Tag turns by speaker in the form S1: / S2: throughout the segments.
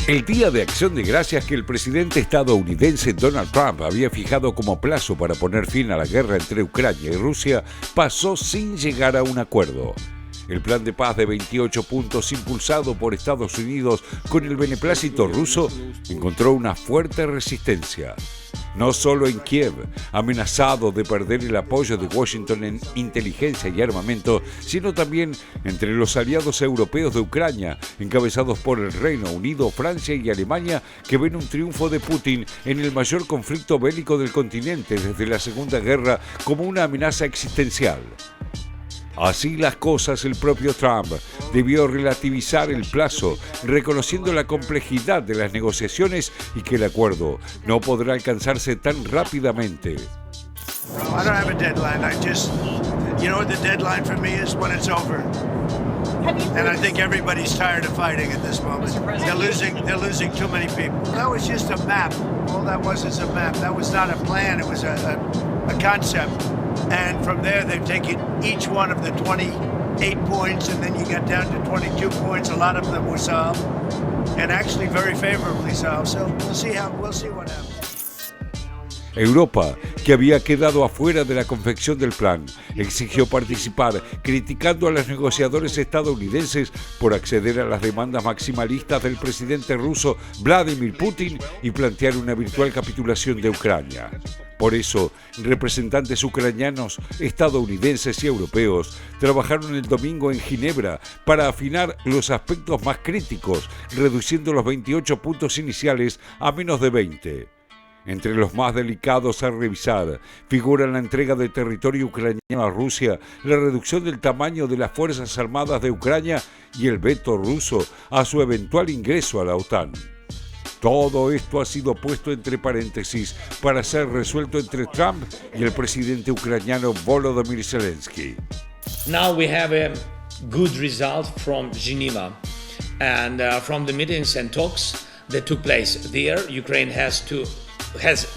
S1: El Día de Acción de Gracias que el presidente estadounidense Donald Trump había fijado como plazo para poner fin a la guerra entre Ucrania y Rusia pasó sin llegar a un acuerdo. El plan de paz de 28 puntos impulsado por Estados Unidos con el beneplácito ruso encontró una fuerte resistencia. No solo en Kiev, amenazado de perder el apoyo de Washington en inteligencia y armamento, sino también entre los aliados europeos de Ucrania, encabezados por el Reino Unido, Francia y Alemania, que ven un triunfo de Putin en el mayor conflicto bélico del continente desde la Segunda Guerra como una amenaza existencial. Así las cosas, el propio Trump debió relativizar el plazo, reconociendo la complejidad de las negociaciones y que el acuerdo no podrá alcanzarse tan rápidamente.
S2: I don't have a deadline. You know what the deadline for me is? When it's over. And I think everybody's tired of fighting at this moment. They're losing too many people. That was just a map. All that was is a map. That was not a plan. It was a concept. And from there, they've taken each one of the 28 points, and then you get down to 22 points. A lot of them were solved, and actually very favorably solved. So we'll see what happens.
S1: Europa, que había quedado afuera de la confección del plan, exigió participar, criticando a los negociadores estadounidenses por acceder a las demandas maximalistas del presidente ruso Vladimir Putin y plantear una virtual capitulación de Ucrania. Por eso, representantes ucranianos, estadounidenses y europeos trabajaron el domingo en Ginebra para afinar los aspectos más críticos, reduciendo los 28 puntos iniciales a menos de 20. Entre los más delicados a revisar figuran la entrega de territorio ucraniano a Rusia, la reducción del tamaño de las Fuerzas Armadas de Ucrania y el veto ruso a su eventual ingreso a la OTAN. Todo esto ha sido puesto entre paréntesis para ser resuelto entre Trump y el presidente ucraniano Volodymyr Zelensky.
S3: Now we have a good result from Geneva and from the meetings and talks that took place there. Ukraine has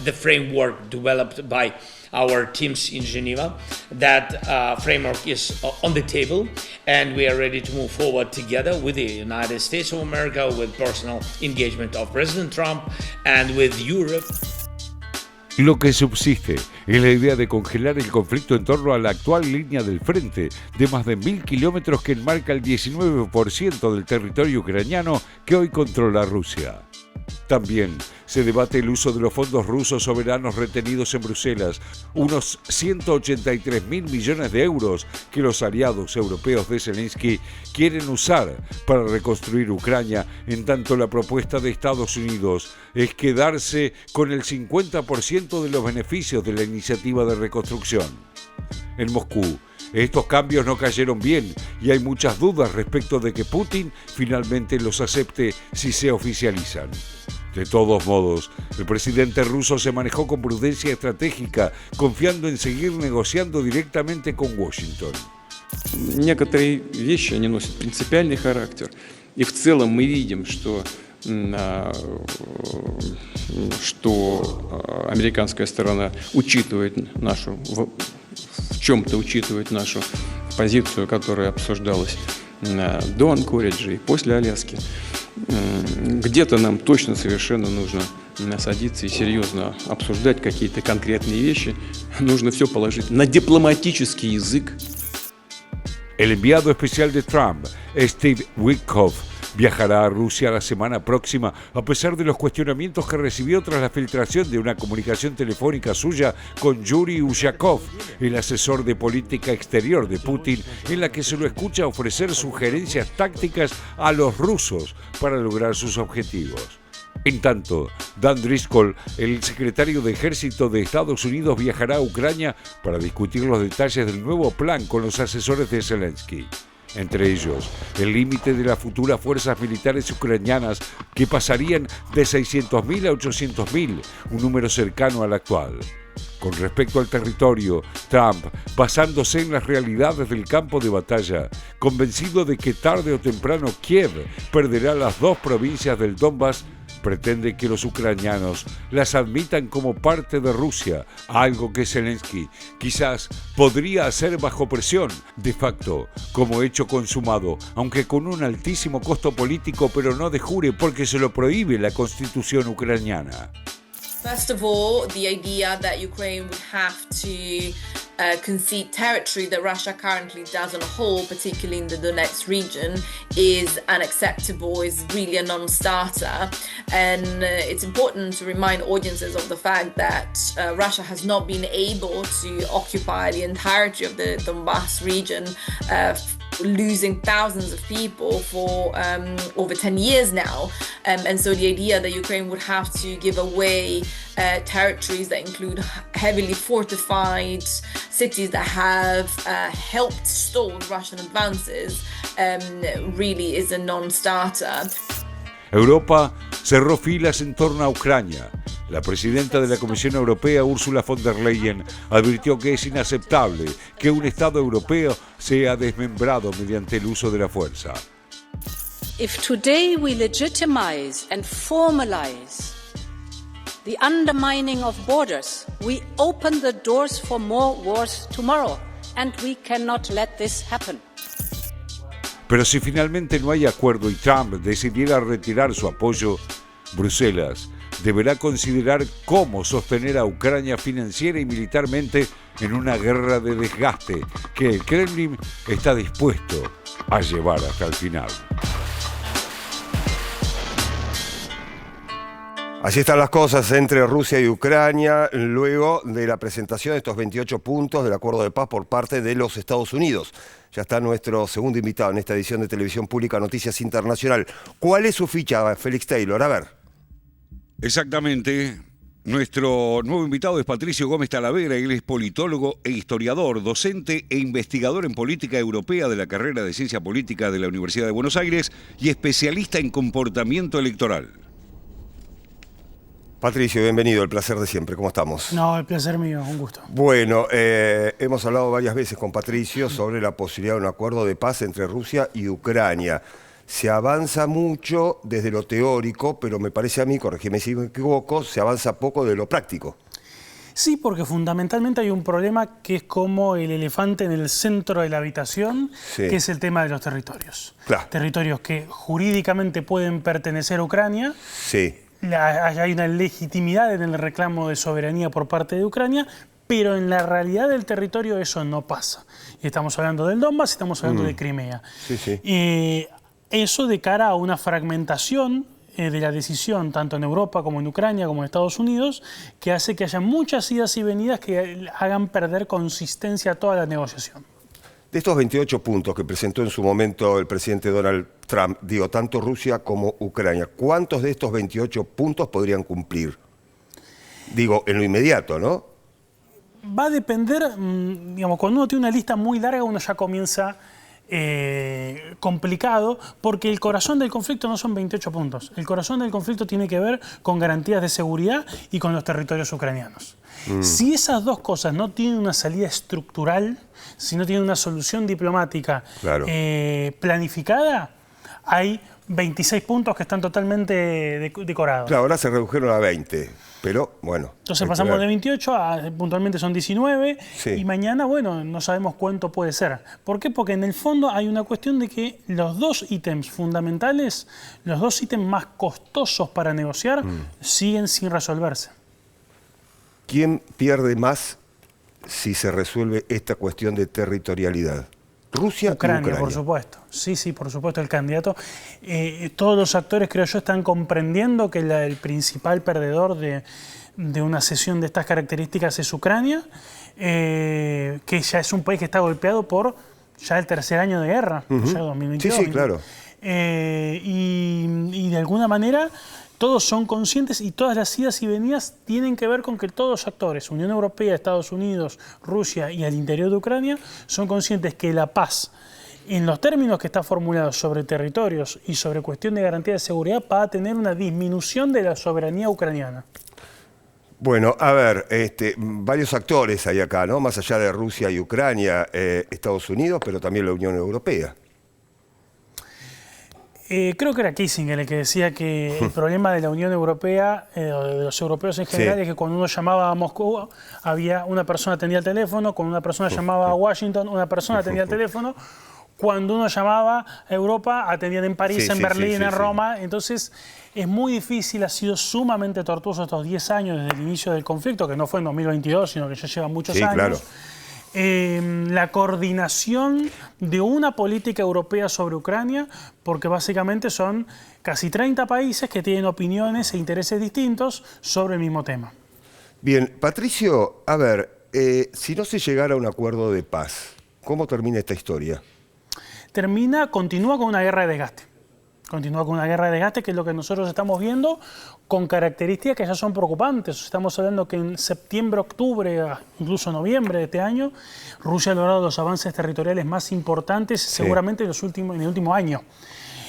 S3: the framework developed by our teams in Geneva. That framework is on the table, and we are ready to move forward together with the United States of America, with personal engagement of President Trump and with Europe.
S1: Lo que subsiste es la idea de congelar el conflicto en torno a la actual línea del frente de más de 1.000 kilómetros que enmarca el 19% del territorio ucraniano que hoy controla Rusia. También se debate el uso de los fondos rusos soberanos retenidos en Bruselas, unos 183.000 millones de euros que los aliados europeos de Zelensky quieren usar para reconstruir Ucrania, en tanto la propuesta de Estados Unidos es quedarse con el 50% de los beneficios de la iniciativa de reconstrucción. En Moscú, estos cambios no cayeron bien y hay muchas dudas respecto de que Putin finalmente los acepte si se oficializan. De todos modos, el presidente ruso se manejó con prudencia estratégica, confiando en seguir negociando directamente con Washington.
S4: Некоторые вещи, они носят принципиальный характер. И в целом мы видим, что американская сторона учитывает нашу, в чем-то учитывает нашу позицию, которая обсуждалась до Анкориджа и после Аляски. Где-то нам точно совершенно нужно садиться и серьезно обсуждать какие-то конкретные вещи. Нужно все положить на дипломатический язык.
S1: El enviado especial de Trump, Steve Witkoff, viajará a Rusia la semana próxima a pesar de los cuestionamientos que recibió tras la filtración de una comunicación telefónica suya con Yuri Ushakov, el asesor de política exterior de Putin, en la que se lo escucha ofrecer sugerencias tácticas a los rusos para lograr sus objetivos. En tanto, Dan Driscoll, el secretario de Ejército de Estados Unidos, viajará a Ucrania para discutir los detalles del nuevo plan con los asesores de Zelensky. Entre ellos, el límite de las futuras fuerzas militares ucranianas que pasarían de 600.000 a 800.000, un número cercano al actual. Con respecto al territorio, Trump, basándose en las realidades del campo de batalla, convencido de que tarde o temprano Kiev perderá las dos provincias del Donbass, pretende que los ucranianos las admitan como parte de Rusia, algo que Zelensky quizás podría hacer bajo presión, de facto, como hecho consumado, aunque con un altísimo costo político, pero no de jure porque se lo prohíbe la constitución ucraniana.
S5: First of all, the idea that Ukraine would have to concede territory that Russia currently doesn't hold, particularly in the Donetsk region, is unacceptable, is really a non-starter. And it's important to remind audiences of the fact that Russia has not been able to occupy the entirety of the Donbass region, losing thousands of people for over 10 years now. And so the idea that Ukraine would have to give away territories that include heavily fortified cities that have helped stall Russian advances really is a non-starter.
S1: Europa cerró filas en torno a Ucrania. La presidenta de la Comisión Europea, Ursula von der Leyen, advirtió que es inaceptable que un Estado europeo sea desmembrado mediante el uso de la fuerza.
S6: If today we legitimize and formalize the undermining of borders, we open the doors for more wars tomorrow, and we cannot let this happen.
S1: Pero si finalmente no hay acuerdo y Trump decidiera retirar su apoyo, Bruselas deberá considerar cómo sostener a Ucrania financiera y militarmente en una guerra de desgaste que el Kremlin está dispuesto a llevar hasta el final.
S7: Así están las cosas entre Rusia y Ucrania luego de la presentación de estos 28 puntos del acuerdo de paz por parte de los Estados Unidos. Ya está nuestro segundo invitado en esta edición de Televisión Pública Noticias Internacional. ¿Cuál es su ficha, Félix Taylor? A ver.
S1: Exactamente. Nuestro nuevo invitado es Patricio Gómez Talavera. Él es politólogo e historiador, docente e investigador en política europea de la carrera de Ciencia Política de la Universidad de Buenos Aires y especialista en comportamiento electoral.
S7: Patricio, bienvenido, el placer de siempre. ¿Cómo estamos?
S8: No, el placer mío, un gusto.
S7: Bueno, hemos hablado varias veces con Patricio sobre la posibilidad de un acuerdo de paz entre Rusia y Ucrania. Se avanza mucho desde lo teórico, pero me parece a mí, corrígeme si me equivoco, se avanza poco de lo práctico.
S8: Sí, porque fundamentalmente hay un problema que es como el elefante en el centro de la habitación,
S7: sí,
S8: que es el tema de los territorios.
S7: Claro.
S8: Territorios que jurídicamente pueden pertenecer a Ucrania.
S7: Sí.
S8: Hay una legitimidad en el reclamo de soberanía por parte de Ucrania, pero en la realidad del territorio eso no pasa. Y estamos hablando del Donbass, estamos hablando de Crimea.
S7: Sí, sí.
S8: Eso de cara a una fragmentación de la decisión, tanto en Europa como en Ucrania, como en Estados Unidos, que hace que haya muchas idas y venidas que hagan perder consistencia a toda la negociación.
S7: De estos 28 puntos que presentó en su momento el presidente Donald Trump, digo, tanto Rusia como Ucrania, ¿cuántos de estos 28 puntos podrían cumplir? Digo, en lo inmediato, ¿no?
S8: Va a depender, digamos, cuando uno tiene una lista muy larga, uno ya comienza complicado, porque el corazón del conflicto no son 28 puntos. El corazón del conflicto tiene que ver con garantías de seguridad y con los territorios ucranianos. Si esas dos cosas no tienen una salida estructural, si no tienen una solución diplomática planificada, hay 26 puntos que están totalmente decorados.
S7: Claro, ahora se redujeron a 20, pero bueno.
S8: Entonces pasamos de 28 a puntualmente son 19,
S7: sí,
S8: y mañana, bueno, no sabemos cuánto puede ser. ¿Por qué? Porque en el fondo hay una cuestión de que los dos ítems fundamentales, los dos ítems más costosos para negociar, siguen sin resolverse.
S7: ¿Quién pierde más si se resuelve esta cuestión de territorialidad? Rusia,
S8: Ucrania, por supuesto. Sí, por supuesto, el candidato. Todos los actores, creo yo, están comprendiendo que el principal perdedor de una sesión de estas características es Ucrania, que ya es un país que está golpeado por ya el tercer año de guerra, ya 2022.
S7: Sí, claro.
S8: Y de alguna manera todos son conscientes y todas las idas y venidas tienen que ver con que todos los actores, Unión Europea, Estados Unidos, Rusia y al interior de Ucrania, son conscientes que la paz, en los términos que está formulado sobre territorios y sobre cuestión de garantía de seguridad, va a tener una disminución de la soberanía ucraniana.
S7: Bueno, a ver, varios actores hay acá, ¿no? Más allá de Rusia y Ucrania, Estados Unidos, pero también la Unión Europea.
S8: Creo que era Kissinger el que decía que el problema de la Unión Europea, o de los europeos en general,
S7: Sí.
S8: es que cuando uno llamaba a Moscú, había una persona atendía el teléfono, cuando una persona llamaba a Washington, una persona atendía el teléfono, cuando uno llamaba a Europa, atendían en París,
S7: Sí,
S8: en
S7: sí,
S8: Berlín,
S7: sí,
S8: en
S7: sí.
S8: Roma. Entonces, es muy difícil, ha sido sumamente tortuoso estos 10 años desde el inicio del conflicto, que no fue en 2022, sino que ya lleva muchos
S7: Sí,
S8: años.
S7: claro.
S8: La coordinación de una política europea sobre Ucrania, porque básicamente son casi 30 países que tienen opiniones e intereses distintos sobre el mismo tema.
S7: Bien, Patricio, a ver, si no se llegara a un acuerdo de paz, ¿cómo termina esta historia?
S8: Continúa con una guerra de desgaste. Continúa con una guerra de desgaste, que es lo que nosotros estamos viendo, con características que ya son preocupantes. Estamos hablando que en septiembre, octubre, incluso noviembre de este año, Rusia ha logrado los avances territoriales más importantes seguramente en el último año.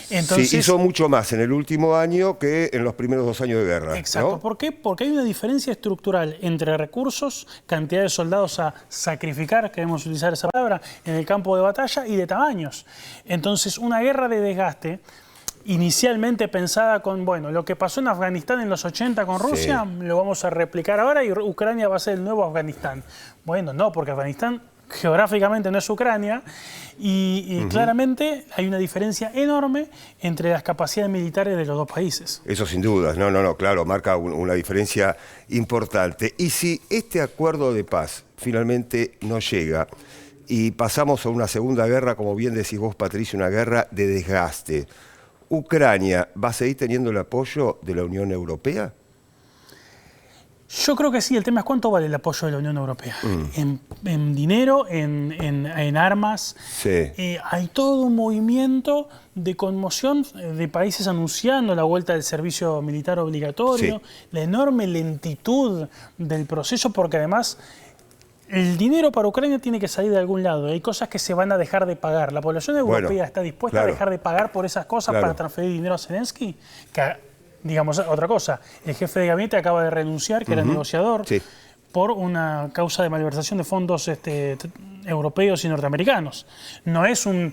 S8: Entonces,
S7: sí, hizo mucho más en el último año que en los primeros 2 años de guerra.
S8: Exacto.
S7: ¿No?
S8: ¿Por qué? Porque hay una diferencia estructural entre recursos, cantidad de soldados a sacrificar, queremos utilizar esa palabra, en el campo de batalla, y de tamaños. Entonces, una guerra de desgaste, inicialmente pensada con, bueno, lo que pasó en Afganistán en los 80 con Rusia, lo vamos a replicar ahora y Ucrania va a ser el nuevo Afganistán. Bueno, no, porque Afganistán geográficamente no es Ucrania y claramente hay una diferencia enorme entre las capacidades militares de los dos países.
S7: Eso sin dudas, no, claro, marca una diferencia importante. Y si este acuerdo de paz finalmente no llega y pasamos a una segunda guerra, como bien decís vos, Patricio, una guerra de desgaste, ¿Ucrania va a seguir teniendo el apoyo de la Unión Europea?
S8: Yo creo que sí, el tema es cuánto vale el apoyo de la Unión Europea. En dinero, en armas.
S7: Sí.
S8: Hay todo un movimiento de conmoción de países anunciando la vuelta del servicio militar obligatorio, la enorme lentitud del proceso, porque además el dinero para Ucrania tiene que salir de algún lado. Hay cosas que se van a dejar de pagar. ¿La población europea está dispuesta a dejar de pagar por esas cosas para transferir dinero a Zelensky? Digamos, otra cosa, el jefe de gabinete acaba de renunciar, que era negociador, por una causa de malversación de fondos europeos y norteamericanos. No es un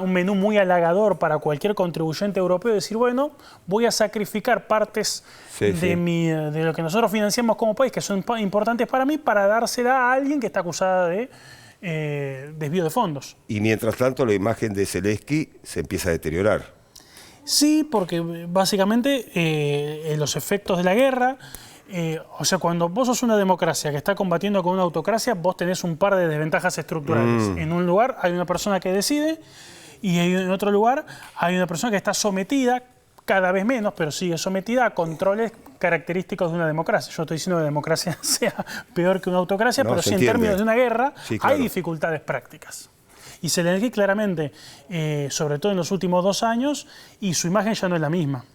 S8: menú muy halagador para cualquier contribuyente europeo decir, bueno, voy a sacrificar partes de lo que nosotros financiamos como país, que son importantes para mí, para dársela a alguien que está acusada de desvío de fondos.
S7: Y mientras tanto la imagen de Zelensky se empieza a deteriorar.
S8: Sí, porque básicamente los efectos de la guerra, o sea, cuando vos sos una democracia que está combatiendo con una autocracia, vos tenés un par de desventajas estructurales. En un lugar hay una persona que decide y en otro lugar hay una persona que está sometida, cada vez menos, pero sigue sometida a controles característicos de una democracia. Yo estoy diciendo que la democracia sea peor que una autocracia, pero sí en términos de una guerra hay dificultades prácticas. Y Zelensky claramente, sobre todo en los últimos 2 años, y su imagen ya no es la misma.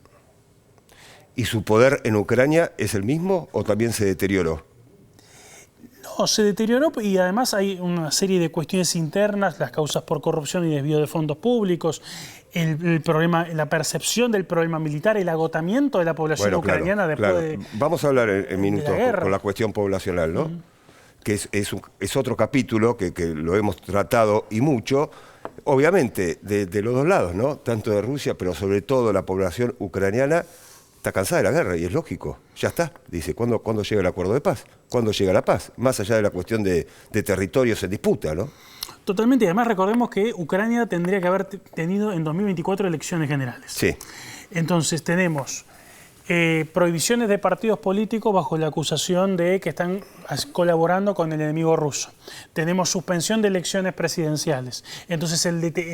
S7: ¿Y su poder en Ucrania es el mismo o también se deterioró?
S8: No, se deterioró y además hay una serie de cuestiones internas, las causas por corrupción y desvío de fondos públicos, el problema, la percepción del problema militar, el agotamiento de la población ucraniana después de...
S7: Vamos a hablar en minutos con la cuestión poblacional, ¿no? Que es otro capítulo que lo hemos tratado y mucho, obviamente de los dos lados, ¿no? Tanto de Rusia, pero sobre todo la población ucraniana está cansada de la guerra y es lógico, ya está, dice, ¿cuándo llega el acuerdo de paz? ¿Cuándo llega la paz? Más allá de la cuestión de territorios en disputa, ¿no?
S8: Totalmente, y además recordemos que Ucrania tendría que haber tenido en 2024 elecciones generales.
S7: Sí.
S8: Entonces tenemos prohibiciones de partidos políticos bajo la acusación de que están colaborando con el enemigo ruso. Tenemos suspensión de elecciones presidenciales. Entonces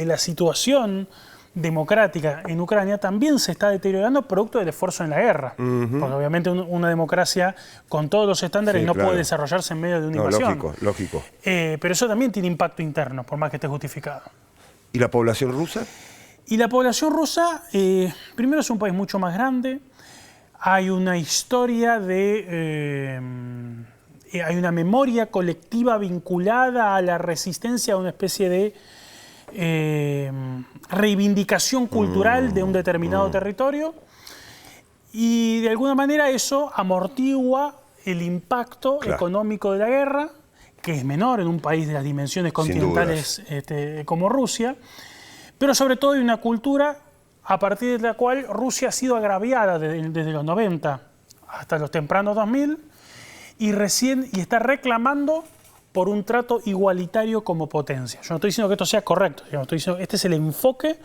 S8: la situación democrática en Ucrania también se está deteriorando producto del esfuerzo en la guerra. Porque obviamente una democracia con todos los estándares no puede desarrollarse en medio de una invasión.
S7: Lógico.
S8: Pero eso también tiene impacto interno, por más que esté justificado.
S7: ¿Y la población rusa?
S8: Y la población rusa, primero es un país mucho más grande. Hay una historia hay una memoria colectiva vinculada a la resistencia a una especie de reivindicación cultural de un determinado territorio, y de alguna manera eso amortigua el impacto económico de la guerra, que es menor en un país de las dimensiones continentales como Rusia, pero sobre todo hay una cultura a partir de la cual Rusia ha sido agraviada desde los 90 hasta los tempranos 2000 y está reclamando por un trato igualitario como potencia. Yo no estoy diciendo que esto sea correcto, estoy diciendo que este es el enfoque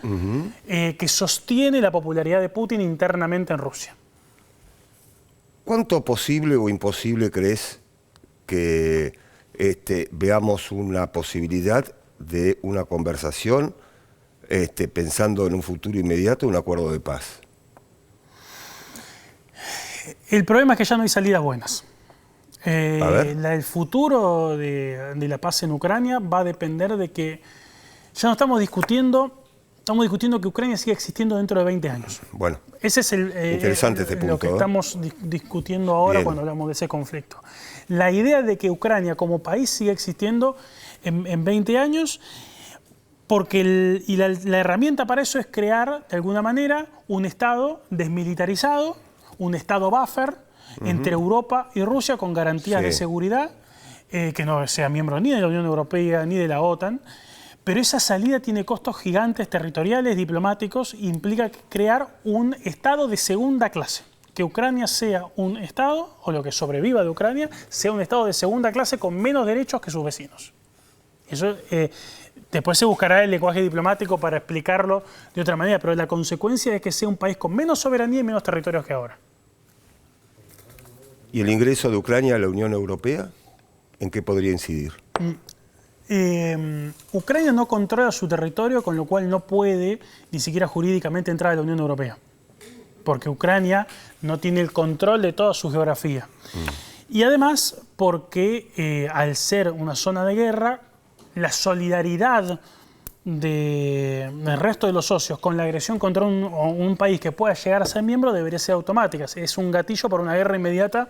S8: que sostiene la popularidad de Putin internamente en Rusia.
S7: ¿Cuánto posible o imposible crees que veamos una posibilidad de una conversación pensando en un futuro inmediato, un acuerdo de paz?
S8: El problema es que ya no hay salidas buenas. El futuro de la paz en Ucrania va a depender de que ya no estamos discutiendo que Ucrania siga existiendo dentro de 20 años.
S7: Bueno,
S8: ese es
S7: interesante este punto,
S8: lo que estamos discutiendo ahora. Bien. Cuando hablamos de ese conflicto. La idea de que Ucrania como país siga existiendo en 20 años, porque la herramienta para eso es crear, de alguna manera, un Estado desmilitarizado, un Estado buffer entre Europa y Rusia con garantías de seguridad, que no sea miembro ni de la Unión Europea ni de la OTAN. Pero esa salida tiene costos gigantes territoriales, diplomáticos, e implica crear un Estado de segunda clase. Que Ucrania sea un Estado, o lo que sobreviva de Ucrania, sea un Estado de segunda clase con menos derechos que sus vecinos. Eso, después se buscará el lenguaje diplomático para explicarlo de otra manera, pero la consecuencia es que sea un país con menos soberanía y menos territorios que ahora.
S7: ¿Y el ingreso de Ucrania a la Unión Europea? ¿En qué podría incidir?
S8: Ucrania no controla su territorio, con lo cual no puede ni siquiera jurídicamente entrar a la Unión Europea, porque Ucrania no tiene el control de toda su geografía. Y además porque al ser una zona de guerra, la solidaridad del resto de los socios con la agresión contra un país que pueda llegar a ser miembro debería ser automática. Es un gatillo para una guerra inmediata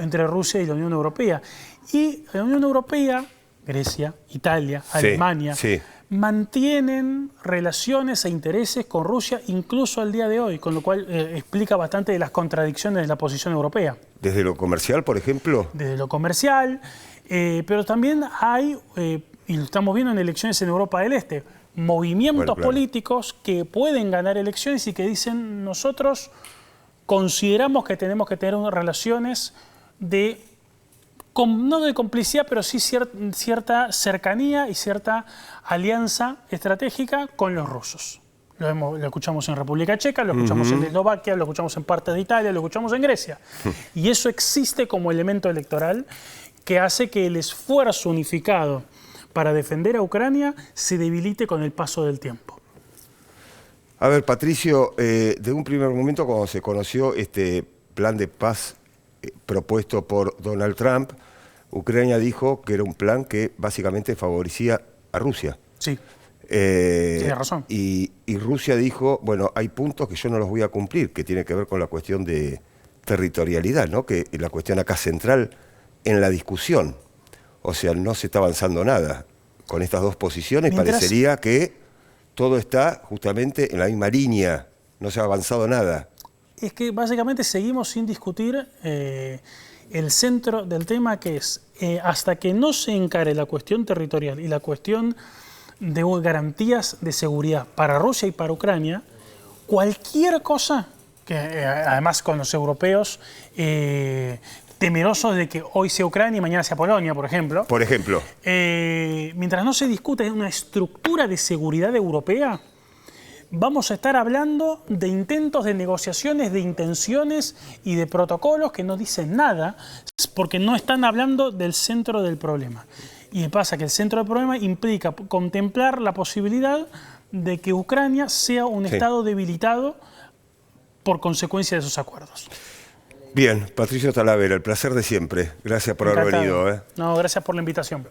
S8: entre Rusia y la Unión Europea. Y la Unión Europea, Grecia, Italia, Alemania, mantienen relaciones e intereses con Rusia incluso al día de hoy, con lo cual explica bastante de las contradicciones de la posición europea.
S7: ¿Desde lo comercial, por ejemplo?
S8: Desde lo comercial, pero también hay, y lo estamos viendo en elecciones en Europa del Este, movimientos políticos que pueden ganar elecciones y que dicen: nosotros consideramos que tenemos que tener unas relaciones no de complicidad, pero sí cierta cercanía y cierta alianza estratégica con los rusos. Lo escuchamos en República Checa, lo escuchamos en Eslovaquia, lo escuchamos en parte de Italia, lo escuchamos en Grecia. Y eso existe como elemento electoral que hace que el esfuerzo unificado para defender a Ucrania se debilite con el paso del tiempo.
S7: A ver, Patricio, de un primer momento cuando se conoció este plan de paz propuesto por Donald Trump, Ucrania dijo que era un plan que básicamente favorecía a Rusia.
S8: Sí, tiene razón.
S7: Y Rusia dijo, bueno, hay puntos que yo no los voy a cumplir, que tiene que ver con la cuestión de territorialidad, ¿no? Que es la cuestión acá central en la discusión. O sea, no se está avanzando nada. Con estas dos posiciones parecería que todo está justamente en la misma línea, no se ha avanzado nada.
S8: Es que básicamente seguimos sin discutir el centro del tema, que es hasta que no se encare la cuestión territorial y la cuestión de garantías de seguridad para Rusia y para Ucrania, cualquier cosa, que además con los europeos temerosos de que hoy sea Ucrania y mañana sea Polonia, por ejemplo.
S7: Por ejemplo.
S8: Mientras no se discute una estructura de seguridad europea, vamos a estar hablando de intentos de negociaciones, de intenciones y de protocolos que no dicen nada, porque no están hablando del centro del problema. Y pasa que el centro del problema implica contemplar la posibilidad de que Ucrania sea un Estado debilitado por consecuencia de esos acuerdos.
S7: Bien, Patricio Talavera, el placer de siempre. Gracias por haber venido.
S8: No, gracias por la invitación.